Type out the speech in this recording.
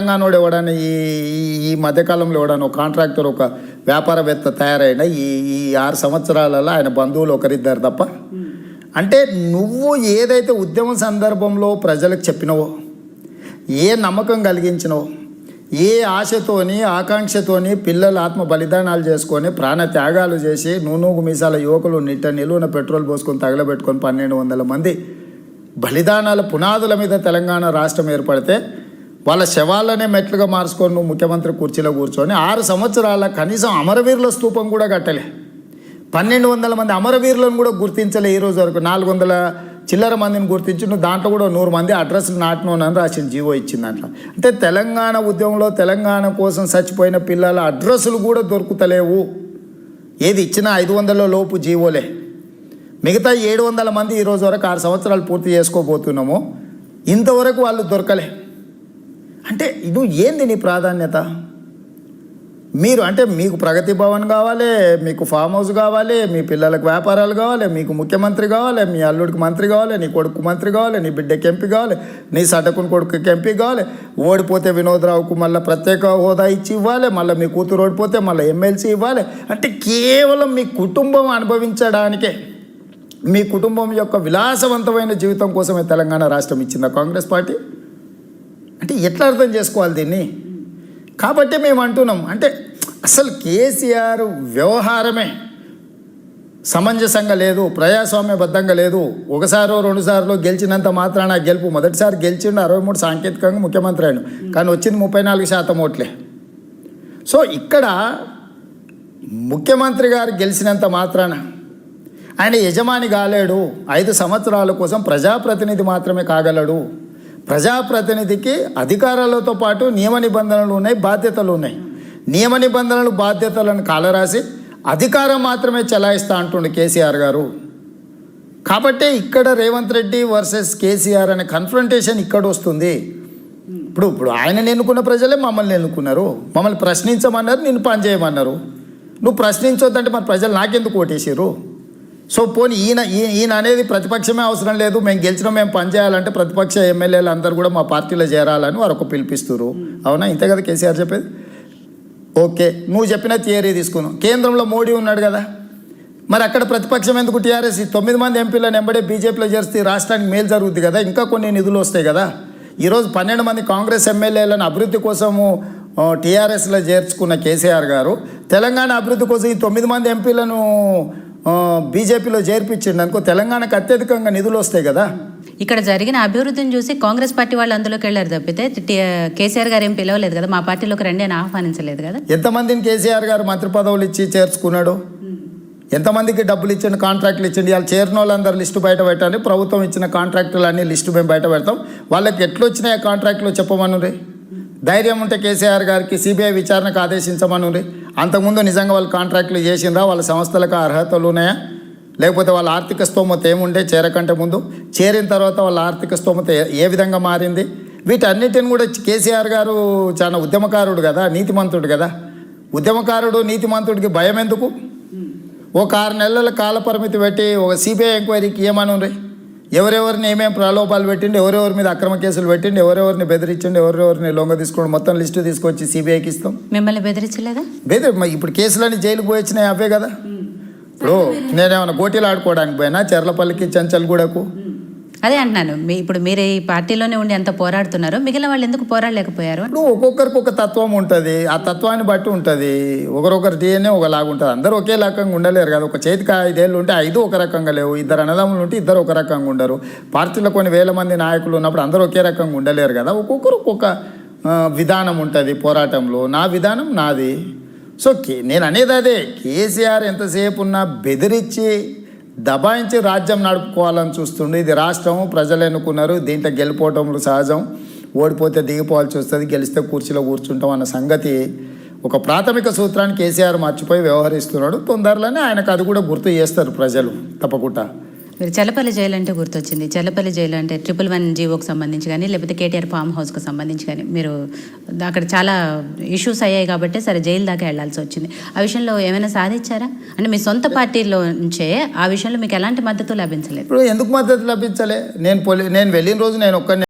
తెలంగాణోడు ఎవడని ఈ మధ్యకాలంలో ఎవడని ఒక కాంట్రాక్టర్ ఒక వ్యాపారవేత్త తయారైన ఈ 6 సంవత్సరాలలో ఆయన బంధువులు ఒకరిద్దరు తప్ప. అంటే నువ్వు ఏదైతే ఉద్యమ సందర్భంలో ప్రజలకు చెప్పినవో, ఏ నమ్మకం కలిగించినవో, ఏ ఆశతోని ఆకాంక్షతోని పిల్లలు ఆత్మ బలిదానాలు చేసుకొని ప్రాణ త్యాగాలు చేసి నూనూగు మీసాల యువకులు నిలువున పెట్రోల్ పోసుకొని తగలబెట్టుకొని 1200 మంది బలిదానాల పునాదుల మీద తెలంగాణ రాష్ట్రం ఏర్పడితే వాళ్ళ శవాలనే మెట్లుగా మార్చుకొని నువ్వు ముఖ్యమంత్రి కుర్చీలో కూర్చొని 6 సంవత్సరాల కనీసం అమరవీరుల స్తూపం కూడా కట్టలే. 1200 మంది అమరవీరులను కూడా గుర్తించలే. ఈ రోజు వరకు 400 చిల్లర మందిని గుర్తించి నువ్వు దాంట్లో కూడా 100 మంది అడ్రస్లు నాటినోనని రాసిన జీవో ఇచ్చింది దాంట్లో. అంటే తెలంగాణ ఉద్యమంలో తెలంగాణ కోసం చచ్చిపోయిన పిల్లల అడ్రస్సులు కూడా దొరుకుతలేవు. ఏది ఇచ్చినా 500 లోపు జీవోలే. మిగతా 700 మంది ఈరోజు వరకు 6 సంవత్సరాలు పూర్తి చేసుకోబోతున్నాము, ఇంతవరకు వాళ్ళు దొరకలే. అంటే ఇది ఏంది నీ ప్రాధాన్యత? మీరు అంటే మీకు ప్రగతి భవన్ కావాలి, మీకు ఫామ్ హౌస్ కావాలి, మీ పిల్లలకు వ్యాపారాలు కావాలి, మీకు ముఖ్యమంత్రి కావాలి, మీ అల్లుడికి మంత్రి కావాలి, నీ కొడుకు మంత్రి కావాలి, నీ బిడ్డకి ఎంపీ కావాలి, నీ సటకుని కొడుకుకి ఎంపీ కావాలి, ఓడిపోతే వినోద్ రావుకు మళ్ళీ ప్రత్యేక హోదా ఇచ్చి ఇవ్వాలి, మళ్ళీ మీ కూతురు ఓడిపోతే మళ్ళీ ఎమ్మెల్సీ ఇవ్వాలి. అంటే కేవలం మీ కుటుంబం అనుభవించడానికే, మీ కుటుంబం యొక్క విలాసవంతమైన జీవితం కోసమే తెలంగాణ రాష్ట్రం ఇచ్చిందా కాంగ్రెస్ పార్టీ? అంటే ఎట్లా అర్థం చేసుకోవాలి దీన్ని? కాబట్టి మేము అంటున్నాం, అంటే అసలు కేసీఆర్ వ్యవహారమే సమంజసంగా లేదు, ప్రజాస్వామ్యబద్ధంగా లేదు. ఒకసారో 2 సార్లు గెలిచినంత మాత్రాన గెలుపు. మొదటిసారి గెలిచిండు 63 సాంకేతికంగా ముఖ్యమంత్రి అయిన, కానీ వచ్చింది 34% ఓట్లే. సో ఇక్కడ ముఖ్యమంత్రి గారు గెలిచినంత మాత్రాన ఆయన యజమాని కాలేడు. 5 సంవత్సరాల కోసం ప్రజాప్రతినిధి మాత్రమే కాగలడు. ప్రజాప్రతినిధికి అధికారాలతో పాటు నియమ నిబంధనలు ఉన్నాయి, బాధ్యతలు ఉన్నాయి. నియమ నిబంధనలు బాధ్యతలను కాలరాసి అధికారం మాత్రమే చెలాయిస్తా అంటుండే కేసీఆర్ గారు. కాబట్టి ఇక్కడ రేవంత్ రెడ్డి వర్సెస్ కేసీఆర్ అనే కన్ఫ్రంటేషన్ ఇక్కడ వస్తుంది. ఇప్పుడు ఆయనని ఎన్నుకున్న ప్రజలే మమ్మల్ని ఎన్నుకున్నారు, మమ్మల్ని ప్రశ్నించమన్నారు, నిన్ను పని చేయమన్నారు. నువ్వు ప్రశ్నించొద్దంటే మరి ప్రజలు నాకెందుకు ఓటేసారు? సో పోనీ ఈయన అనేది ప్రతిపక్షమే అవసరం లేదు, మేము గెలిచినా మేము పనిచేయాలంటే ప్రతిపక్ష ఎమ్మెల్యేలు అందరూ కూడా మా పార్టీలో చేరాలని వారు ఒక పిలిపిస్తారు. అవునా? ఇంతే కదా కేసీఆర్ చెప్పేది. ఓకే, నువ్వు చెప్పిన థియరీ తీసుకున్నావు. కేంద్రంలో మోడీ ఉన్నాడు కదా, మరి అక్కడ ప్రతిపక్షం ఎందుకు? టీఆర్ఎస్ 9 మంది ఎంపీలను ఎంబడే బీజేపీలో చేస్తే రాష్ట్రానికి మేలు జరుగుతుంది కదా, ఇంకా కొన్ని నిధులు వస్తాయి కదా. ఈరోజు 12 మంది కాంగ్రెస్ ఎమ్మెల్యేలను అభివృద్ధి కోసము టీఆర్ఎస్లో చేర్చుకున్న కేసీఆర్ గారు తెలంగాణ అభివృద్ధి కోసం ఈ 9 మంది ఎంపీలను బీజేపీలో చేర్పించిండు అనుకో, తెలంగాణకు అత్యధికంగా నిధులు వస్తాయి కదా. ఇక్కడ జరిగిన అభివృద్ధిని చూసి కాంగ్రెస్ పార్టీ వాళ్ళు అందులోకి వెళ్ళారు తప్పితే కేసీఆర్ గారు ఏం పిలవలేదు కదా, మా పార్టీలోకి రండి అని ఆహ్వానించలేదు కదా. ఎంతమందిని కేసీఆర్ గారు మంత్రి పదవులు ఇచ్చి చేర్చుకున్నాడు? ఎంతమందికి డబ్బులు ఇచ్చిండు, కాంట్రాక్టులు ఇచ్చిండు? వాళ్ళు చేరిన వాళ్ళందరూ లిస్టు బయట పెట్టాలి. ప్రభుత్వం ఇచ్చిన కాంట్రాక్టులు అన్నీ లిస్టు మేము బయట పెడతాం. వాళ్ళకి ఎట్లా వచ్చినాయి ఆ కాంట్రాక్టులు చెప్పమనురి. ధైర్యం ఉంటే కేసీఆర్ గారికి సిబిఐ విచారణకు ఆదేశించమనురి. అంతకుముందు నిజంగా వాళ్ళు కాంట్రాక్టులు చేసిందా, వాళ్ళ సంస్థలకు అర్హతలు ఉన్నాయా, లేకపోతే వాళ్ళ ఆర్థిక స్తోమత ఏముండే చేరకంటే ముందు, చేరిన తర్వాత వాళ్ళ ఆర్థిక స్తోమత ఏ విధంగా మారింది? వీటన్నిటిని కూడా కేసీఆర్ గారు చాలా ఉద్యమకారుడు కదా, నీతిమంతుడు కదా. ఉద్యమకారుడు నీతిమంతుడికి భయం ఎందుకు? ఒక 6 నెలల కాల పరిమితి పెట్టి ఒక సిబిఐ ఎంక్వైరీకి ఏమనుండ్రి. ఎవరెవరిని ఏమేమి ప్రలోభాలు పెట్టిండు, ఎవరెవరి మీద అక్రమ కేసులు పెట్టిండు, ఎవరెవరిని బెదిరించండి, ఎవరెవరిని లొంగ తీసుకోండి, మొత్తం లిస్టు తీసుకొచ్చి సిబిఐకి ఇస్తాం. మిమ్మల్ని బెదిరించలేదా? ఇప్పుడు కేసులని జైలుకు పోయి వచ్చినాయి అవే కదా. ఇప్పుడు నేనేమన్నా గోటీలు ఆడుకోవడానికి పోయినా చెర్లపల్లికి, చెంచల్గూడకు? అదే అంటున్నాను, ఇప్పుడు మీరు ఈ పార్టీలోనే ఉండి ఎంత పోరాడుతున్నారు, మిగిలిన వాళ్ళు ఎందుకు పోరాడలేకపోయారు? ఇప్పుడు ఒక్కొక్కరికి ఒక తత్వం ఉంటుంది, ఆ తత్వాన్ని బట్టి ఉంటుంది. ఒకరొకరు DNA ఒకలాగా ఉంటుంది. అందరూ ఒకే రకంగా ఉండలేరు కదా. ఒక చేతికి 5 ఏళ్ళు ఉంటే 5 ఒక రకంగా లేవు. 2 అన్నదమ్ములు ఉంటే 2 ఒక రకంగా ఉండరు. పార్టీలో కొన్ని వేల మంది నాయకులు ఉన్నప్పుడు అందరూ ఒకే రకంగా ఉండలేరు కదా. ఒక్కొక్కరు ఒక్కొక్క విధానం ఉంటుంది పోరాటంలో. నా విధానం నాది. సో నేను అనేది అదే, కేసీఆర్ ఎంతసేపు ఉన్నా బెదిరించి దబాయించి రాజ్యం నడుపుకోవాలని చూస్తుండే. ఇది రాష్ట్రం, ప్రజలు ఎన్నుకున్నారు, దీంట్లో గెలిపోవటంలో సహజం. ఓడిపోతే దిగిపోవాల్సి వస్తుంది, గెలిస్తే కుర్చీలో కూర్చుంటాం అన్న సంగతి ఒక ప్రాథమిక సూత్రాన్ని కేసీఆర్ మర్చిపోయి వ్యవహరిస్తున్నాడు. తొందరలోనే ఆయనకు అది కూడా గుర్తు చేస్తారు ప్రజలు తప్పకుండా. మీరు చల్లపల్లి జైలు అంటే గుర్తొచ్చింది. చల్లపల్లి జైలు అంటే 111 జీవోకి సంబంధించి కానీ, లేకపోతే కేటీఆర్ ఫామ్ హౌస్కి సంబంధించి కానీ మీరు అక్కడ చాలా ఇష్యూస్ అయ్యాయి కాబట్టి సరే జైలు దాకా వెళ్లాల్సి వచ్చింది. ఆ విషయంలో ఏమైనా సాధించారా? అంటే మీ సొంత పార్టీలో నుంచే ఆ విషయంలో మీకు ఎలాంటి మద్దతు లభించలేదు? ఇప్పుడు ఎందుకు మద్దతు లభించలే? నేను వెళ్ళిన రోజు నేను ఒక్కనే